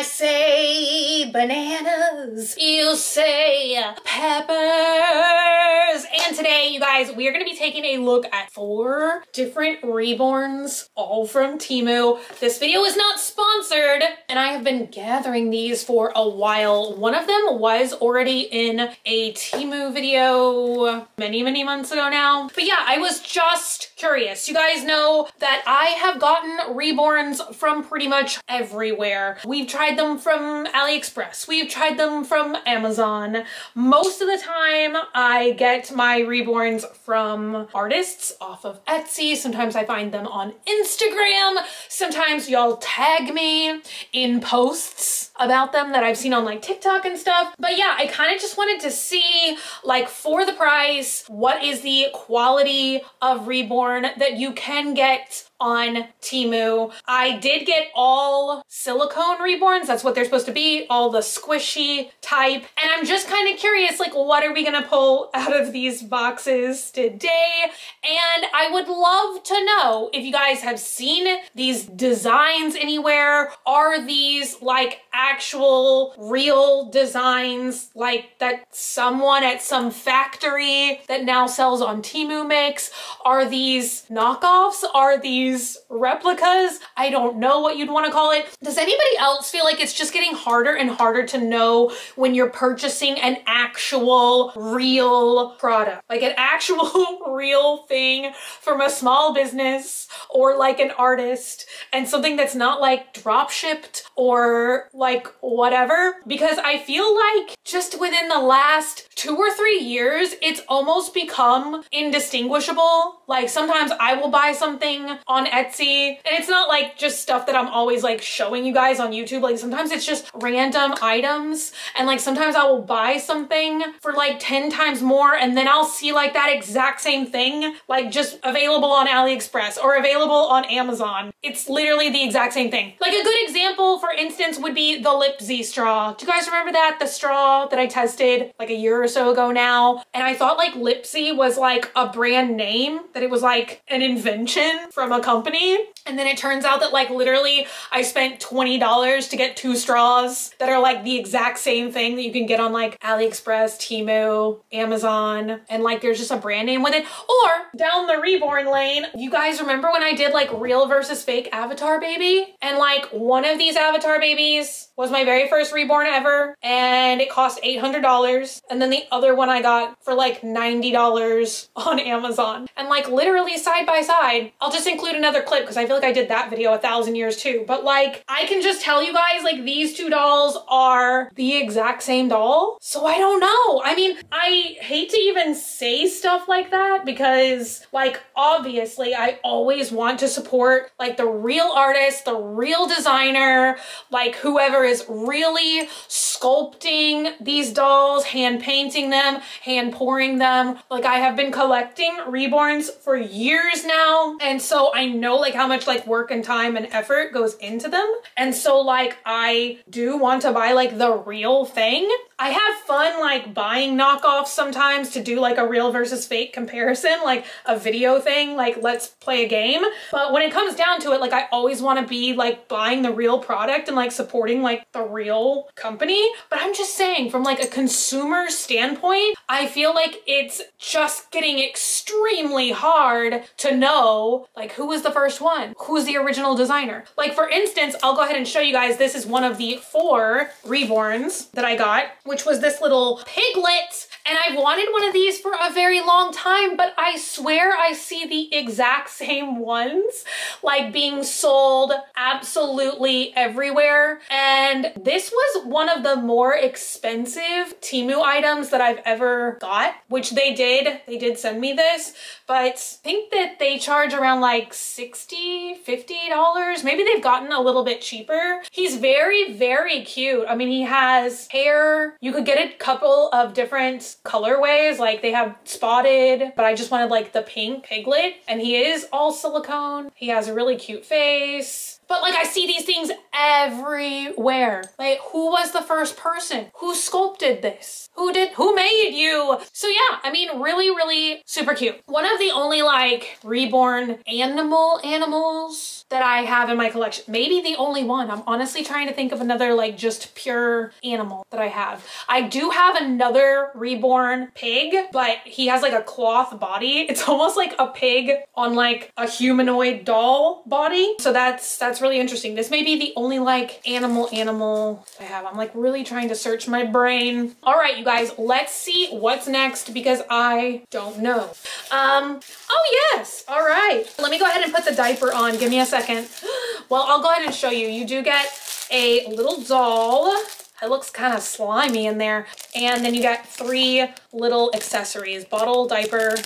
I say bananas, you say peppers. And today, you guys, we are going to be taking a look at 4 different Reborns, all from TEMU. This video is not sponsored, and I have been gathering these for a while. One of them was already in a TEMU video many months ago now. But yeah, I was just curious. You guys know that I have gotten Reborns from pretty much everywhere. We've tried them from AliExpress. We've tried them from Amazon. Most of the time, I get my Reborns from artists off of Etsy. Sometimes I find them on Instagram. Sometimes y'all tag me in posts about them that I've seen on like TikTok and stuff. But yeah, I kind of just wanted to see, like, for the price, what is the quality of Reborn that you can get on TEMU. I did get all silicone Reborns. That's what they're supposed to be, all the squishy type. And I'm just kind of curious, like, what are we gonna pull out of these boxes today? And I would love to know if you guys have seen these designs anywhere. Are these like actual real designs, like that someone at some factory that now sells on TEMU makes? Are these knockoffs? Are these replicas? I don't know what you'd want to call it. Does anybody else feel like it's just getting harder and harder to know when you're purchasing an actual real product? Like an actual real thing from a small business or like an artist, and something that's not like drop shipped or like whatever? Because I feel like just within the last 2 or 3 years, it's almost become indistinguishable. Like sometimes I will buy something on Etsy, and it's not like just stuff that I'm always like showing you guys on YouTube. Like sometimes it's just random items, and like sometimes I will buy something for like 10 times more, and then I'll see like that exact same thing like just available on AliExpress or available on Amazon. It's literally the exact same thing. Like a good example, for instance, would be the Lip Z straw. Do you guys remember that? The straw that I tested like a year or so ago now. And I thought like Lip Z was like a brand name, that it was like an invention from a company. And then it turns out that like literally I spent $20 to get 2 straws that are like the exact same thing that you can get on like AliExpress, TEMU, Amazon, and like there's just a brand name with it. Or down the Reborn lane, you guys remember when I did like real versus fake avatar baby? And like one of these avatar babies was my very first Reborn ever, and it cost $800. And then the other one I got for like $90 on Amazon. And like literally side by side, I'll just include another clip because I feel like I did that video 1,000 years too. But like, I can just tell you guys, like, these 2 dolls are the exact same doll. So I don't know. I mean, I hate to even say stuff like that because like, obviously I always want to support like the real artist, the real designer, like whoever is really sculpting these dolls, hand painting them, hand pouring them. Like I have been collecting Reborns for years now. And so I know like how much like work and time and effort goes into them. And so like I do want to buy like the real thing. I have fun like buying knockoffs sometimes to do like a real versus fake comparison, like a video thing, like let's play a game. But when it comes down to it, like I always want to be like buying the real product and like supporting like the real company. But I'm just saying, from like a consumer standpoint, I feel like it's just getting extremely hard to know like who was the first one, who's the original designer. Like for instance, I'll go ahead and show you guys, this is one of the 4 Reborns that I got, which was this little piglet. And I've wanted one of these for a very long time, but I swear I see the exact same ones like being sold absolutely everywhere. And this was one of the more expensive TEMU items that I've ever got, which they did send me this, but I think that they charge around like $60, $50. Maybe they've gotten a little bit cheaper. He's very cute. I mean, he has hair. You could get a couple of different colorways, like they have spotted, but I just wanted like the pink piglet, and he is all silicone. He has a really cute face. But like I see these things everywhere. Like who was the first person? Who sculpted this? Who made you? So yeah, I mean, really, really super cute. One of the only like reborn animals that I have in my collection. Maybe the only one. I'm honestly trying to think of another like just pure animal that I have. I do have another reborn pig, but he has like a cloth body. It's almost like a pig on like a humanoid doll body. So that's really interesting. This may be the only like animal I have. I'm like really trying to search my brain. All right, you guys, let's see what's next because I don't know. Oh yes, all right. Let me go ahead and put the diaper on. Give me a second. Well, I'll go ahead and show you. You do get a little doll. It looks kind of slimy in there. And then you got 3 little accessories: bottle, diaper,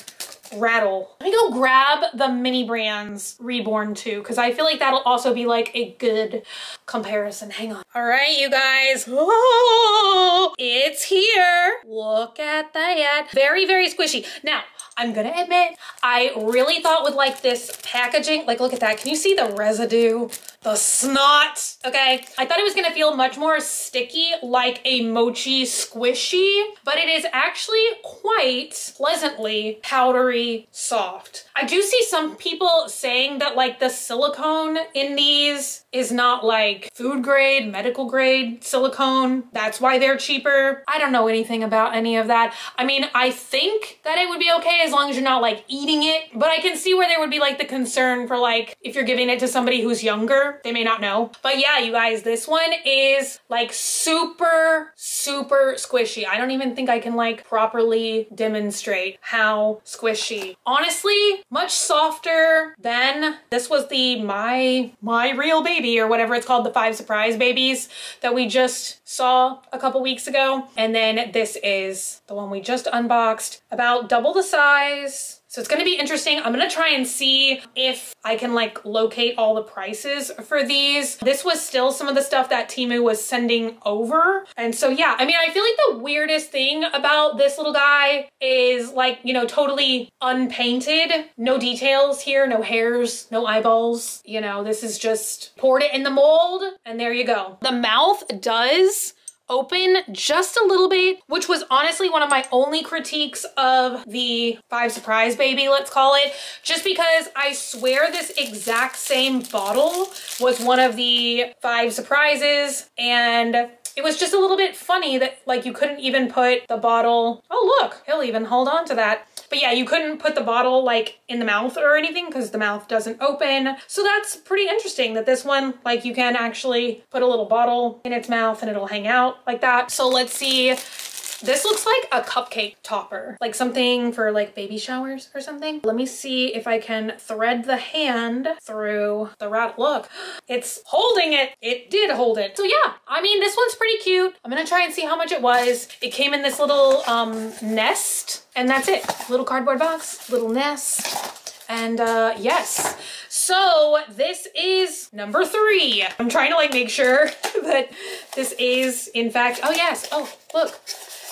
rattle. Let me go grab the Mini Brands Reborn too, because I feel like that'll also be like a good comparison. Hang on. All right, you guys. Oh, it's here. Look at that. Very, very squishy. Now, I'm gonna admit, I really thought with like this packaging, like look at that. Can you see the residue? The snot, okay? I thought it was gonna feel much more sticky like a mochi squishy, but it is actually quite pleasantly powdery soft. I do see some people saying that like the silicone in these is not like food grade, medical grade silicone. That's why they're cheaper. I don't know anything about any of that. I mean, I think that it would be okay as long as you're not like eating it, but I can see where there would be like the concern for like if you're giving it to somebody who's younger, they may not know. But yeah, you guys, this one is like super, super squishy. I don't even think I can like properly demonstrate how squishy. Honestly, much softer than this was the My Real Baby or whatever it's called, the 5 surprise babies that we just saw a couple weeks ago. And then this is the one we just unboxed, about double the size. So it's gonna be interesting. I'm gonna try and see if I can like locate all the prices for these. This was still some of the stuff that TEMU was sending over. And so yeah, I mean, I feel like the weirdest thing about this little guy is like, you know, totally unpainted. No details here, no hairs, no eyeballs. You know, this is just poured it in the mold and there you go. The mouth does open just a little bit, which was honestly one of my only critiques of the 5 surprise baby, let's call it, just because I swear this exact same bottle was one of the 5 surprises, and it was just a little bit funny that like you couldn't even put the bottle, oh look, he'll even hold on to that. But yeah, you couldn't put the bottle like in the mouth or anything because the mouth doesn't open. So that's pretty interesting that this one, like you can actually put a little bottle in its mouth and it'll hang out like that. So let's see. This looks like a cupcake topper, like something for like baby showers or something. Let me see if I can thread the hand through the rattle. Look, it's holding it. It did hold it. So yeah, I mean, this one's pretty cute. I'm gonna try and see how much it was. It came in this little nest and that's it. Little cardboard box, little nest. And yes, so this is number 3. I'm trying to like make sure that this is in fact, oh yes, oh look.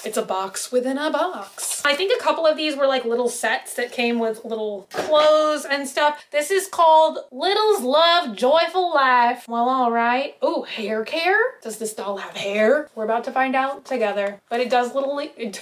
It's a box within a box. I think a couple of these were like little sets that came with little clothes and stuff. This is called Littles Love Joyful Life. Well, all right. Oh, hair care? Does this doll have hair? We're about to find out together. But it does literally, it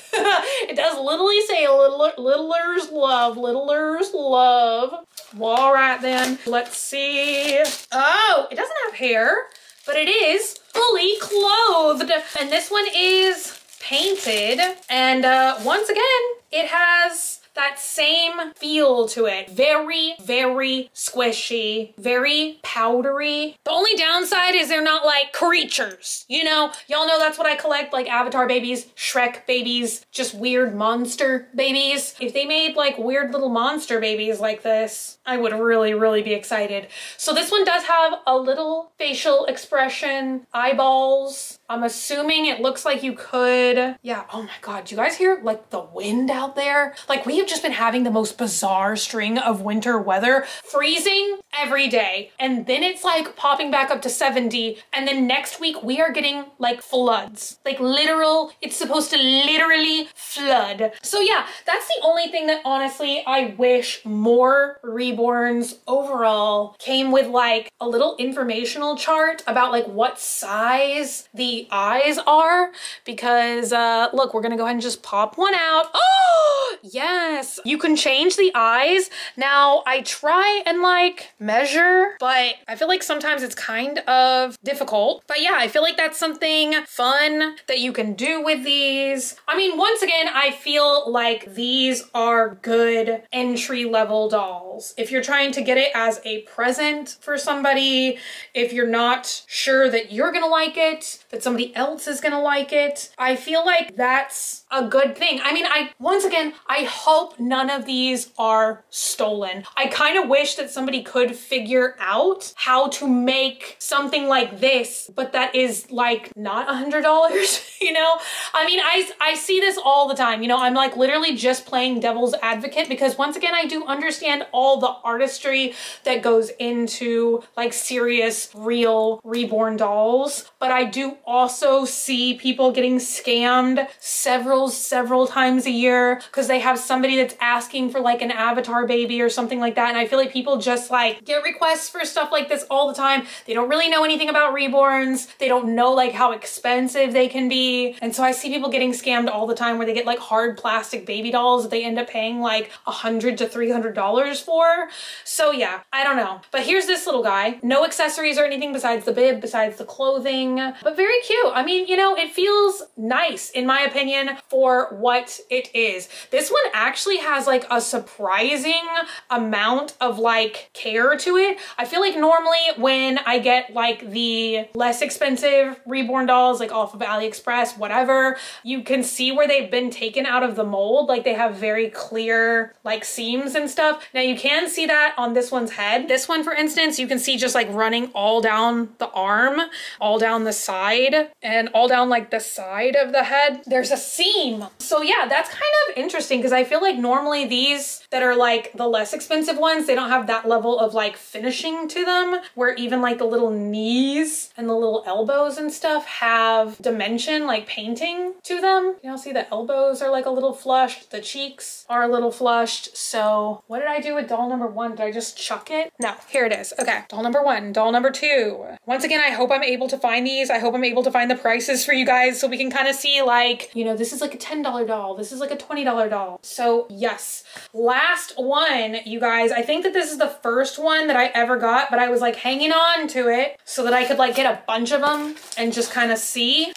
does literally say littlers love, littlers love. Well, all right then. Let's see. Oh, it doesn't have hair, but it is fully clothed. And this one is painted, and once again it has that same feel to it. Very, very squishy, very powdery. The only downside is they're not like creatures, you know? Y'all know that's what I collect, like Avatar babies, Shrek babies, just weird monster babies. If they made like weird little monster babies like this, I would really, really be excited. So this one does have a little facial expression, eyeballs. I'm assuming it looks like you could, yeah, oh my God, do you guys hear like the wind out there? Like we have just been having the most bizarre string of winter weather, freezing every day. And then it's like popping back up to 70. And then next week we are getting like floods, like literal, it's supposed to literally flood. So yeah, that's the only thing that honestly I wish more Reborns overall came with, like a little informational chart about like what size the eyes are, because look, we're gonna go ahead and just pop one out. Oh yes, you can change the eyes. Now I try and like measure, but I feel like sometimes it's kind of difficult. But yeah, I feel like that's something fun that you can do with these. I mean, once again, I feel like these are good entry-level dolls. If you're trying to get it as a present for somebody, if you're not sure that you're gonna like it, that somebody else is gonna like it, I feel like that's a good thing. I mean, once again, I hope none of these are stolen. I kind of wish that somebody could figure out how to make something like this, but that is like not $100, you know? I mean, I see this all the time, you know, I'm like literally just playing devil's advocate, because once again, I do understand all the artistry that goes into like serious, real Reborn dolls, but I do also see people getting scammed several times a year because they have somebody that's asking for like an avatar baby or something like that. And I feel like people just like get requests for stuff like this all the time. They don't really know anything about Reborns. They don't know like how expensive they can be. And so I see people getting scammed all the time where they get like hard plastic baby dolls that they end up paying like $100 to $300 for. So yeah, I don't know. But here's this little guy. No accessories or anything besides the bib, besides the clothing, but very cute. I mean, you know, it feels nice in my opinion for what it is. This one actually has like a surprising amount of like care to it. I feel like normally when I get like the less expensive Reborn dolls, like off of AliExpress, whatever, you can see where they've been taken out of the mold. Like they have very clear like seams and stuff. Now you can see that on this one's head. This one, for instance, you can see just like running all down the arm, all down the side, and all down like the side of the head. There's a seam. So yeah, that's kind of interesting because I feel like normally these that are like the less expensive ones, they don't have that level of like finishing to them, where even like the little knees and the little elbows and stuff have dimension, like painting to them. You know, see the elbows are like a little flushed, the cheeks are a little flushed. So what did I do with doll number one? Did I just chuck it? No, here it is. Okay, doll number one, doll number two. Once again, I hope I'm able to find these. I hope I'm able to find the prices for you guys so we can kind of see like, you know, this is like a $10 doll. This is like a $20 doll. So yes, last one, you guys. I think that this is the first one that I ever got, but I was like hanging on to it so that I could like get a bunch of them and just kind of see.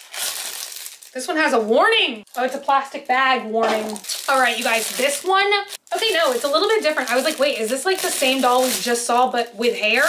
This one has a warning. Oh, it's a plastic bag warning. All right, you guys, this one, okay, no, it's a little bit different. I was like, wait, is this like the same doll we just saw, but with hair?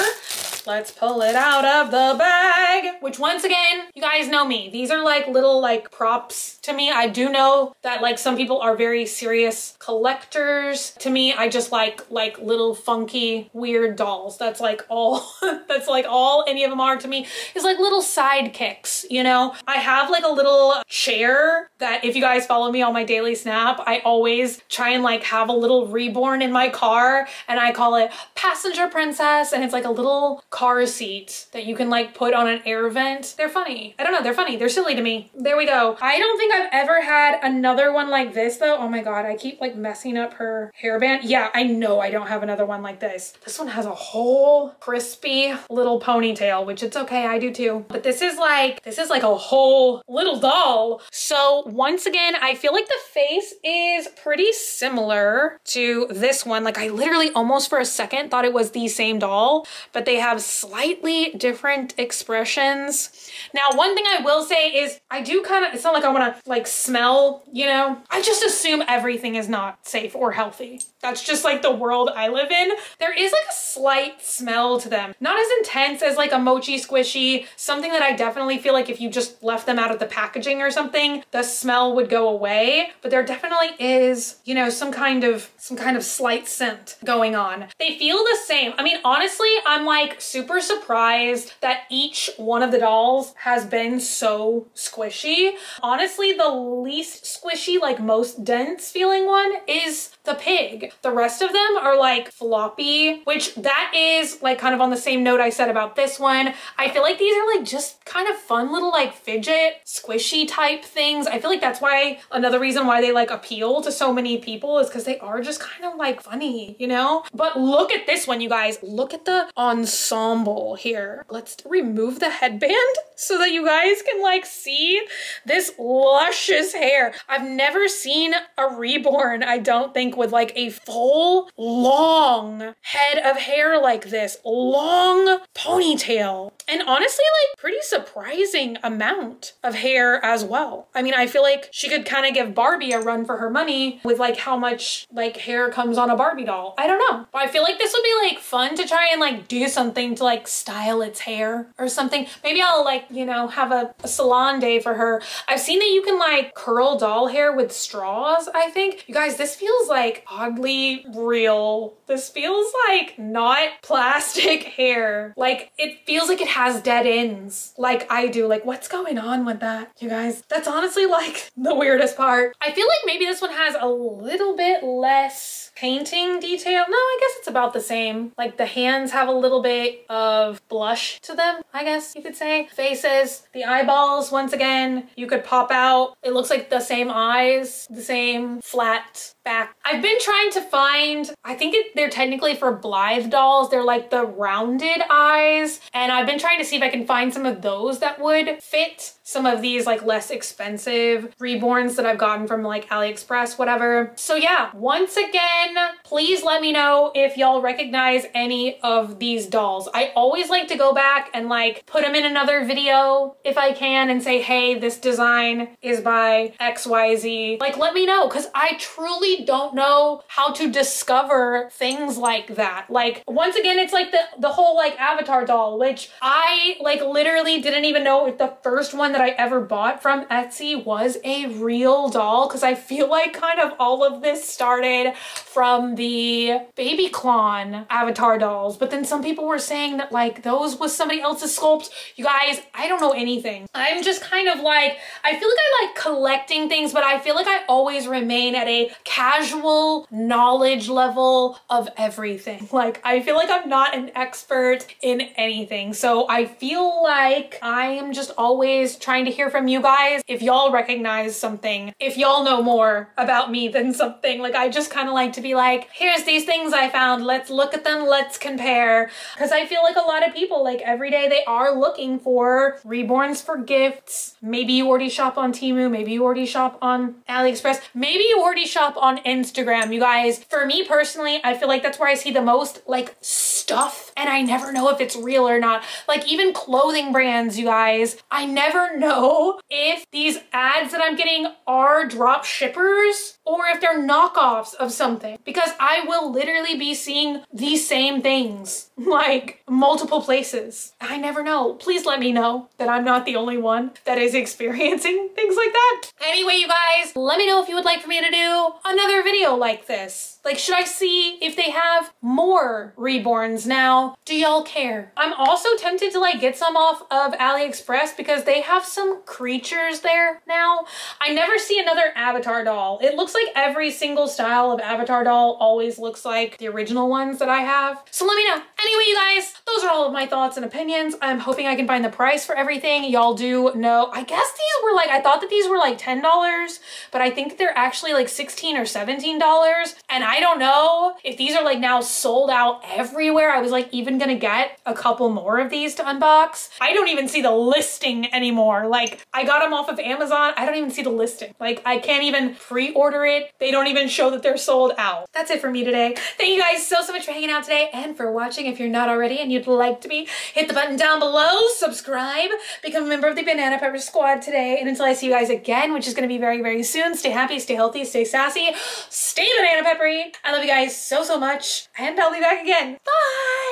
Let's pull it out of the bag, which once again, you guys know me. These are like little like props to me. I do know that like some people are very serious collectors. To me, I just like little funky, weird dolls. That's like all, that's like all any of them are to me is like little sidekicks, you know? I have like a little chair that if you guys follow me on my daily snap, I always try and like have a little Reborn in my car and I call it Passenger Princess, and it's like a little car seat that you can like put on an air vent. They're funny. I don't know, they're funny. They're silly to me. There we go. I don't think I've ever had another one like this though. Oh my God, I keep like messing up her hairband. Yeah, I know I don't have another one like this. This one has a whole crispy little ponytail, which it's okay, I do too. But this is like a whole little doll. So once again, I feel like the face is pretty similar to this one. Like I literally almost for a second thought it was the same doll, but they have slightly different expressions. Now, one thing I will say is I do kind of, it's not like I want to like smell, you know, I just assume everything is not safe or healthy. That's just like the world I live in. There is like a slight smell to them. Not as intense as like a mochi squishy, something that I definitely feel like if you just left them out of the packaging or something, the smell would go away. But there definitely is, you know, some kind of slight scent going on. They feel the same. I mean, honestly, I'm like super surprised that each one of the dolls has been so squishy. Honestly, the least squishy, like most dense feeling one is the pig. The rest of them are like floppy, which that is like kind of on the same note I said about this one. I feel like these are like just kind of fun little like fidget squishy type things. I feel like that's why another reason why they like appeal to so many people is because they are just kind of like funny, you know? But look at this one, you guys. Look at the ensemble here. Let's remove the headband so that you guys can like see this luscious hair. I've never seen a Reborn, I don't think, with like a full long head of hair like this, long ponytail, and honestly like pretty surprising amount of hair as well. I mean, I feel like she could kind of give Barbie a run for her money with like how much like hair comes on a Barbie doll. I don't know, but I feel like this would be like fun to try and like do something to like style its hair or something. Maybe I'll like, you know, have a salon day for her. I've seen that you can like curl doll hair with straws, I think. You guys, this feels like oddly real. This feels like not plastic hair. Like it feels like it has dead ends like I do. Like what's going on with that, you guys? That's honestly like the weirdest part. I feel like maybe this one has a little bit less painting detail. No, I guess it's about the same. Like the hands have a little bit of blush to them, I guess you could say. Faces, the eyeballs, once again, you could pop out. It looks like the same eyes, the same flat back. I've been trying to find, I think they're technically for Blythe dolls. They're like the rounded eyes. And I've been trying to see if I can find some of those that would fit some of these like less expensive Reborns that I've gotten from like AliExpress, whatever. So yeah, once again, please let me know if y'all recognize any of these dolls. I always like to go back and like put them in another video if I can and say, hey, this design is by XYZ. Like, let me know, because I truly don't know how to discover things like that. Like, once again, it's like the whole like Avatar doll, which I like literally didn't even know if the first one that I ever bought from Etsy was a real doll, because I feel like kind of all of this started from the Baby Clon Avatar dolls, but then some people were saying that like those was somebody else's sculpt. You guys, I don't know anything. I'm just kind of like, I feel like I like collecting things, but I feel like I always remain at a casual knowledge level of everything. Like, I feel like I'm not an expert in anything. So I feel like I am just always trying to hear from you guys if y'all recognize something, if y'all know more about me than something. Like, I just kind of like to be like, here's these things I found, let's look at them, let's compare. Because I feel like a lot of people, like every day they are looking for Reborns for gifts. Maybe you already shop on TEMU, maybe you already shop on AliExpress, maybe you already shop on Instagram. You guys, for me personally, I feel like that's where I see the most like stuff, and I never know if it's real or not. Like even clothing brands, you guys, I never know if these ads that I'm getting are drop shippers or if they're knockoffs of something, because I will literally be seeing these same things like multiple places. I never know. Please let me know that I'm not the only one that is experiencing things like that. Anyway, you guys, let me know if you would like for me to do another video like this. Like, should I see if they have more Reborns now? Do y'all care? I'm also tempted to like get some off of AliExpress because they have some creatures there now. I never see another Avatar doll. It looks like every single style of Avatar doll always looks like the original ones that I have. So let me know. Anyway, you guys, those are all of my thoughts and opinions. I'm hoping I can find the price for everything. Y'all do know, I guess these were like, I thought that these were like $10, but I think they're actually like $16 or $17. And I don't know if these are like now sold out everywhere. I was like even gonna get a couple more of these to unbox. I don't even see the listing anymore anymore. Like, I got them off of Amazon. I don't even see the listing. Like, I can't even pre-order it. They don't even show that they're sold out. That's it for me today. Thank you guys so much for hanging out today and for watching. If you're not already and you'd like to be, hit the button down below, subscribe, become a member of the Banana Pepper Squad today. And until I see you guys again, which is going to be very, very soon, stay happy, stay healthy, stay sassy, stay banana peppery. I love you guys so, so much. And I'll be back again. Bye!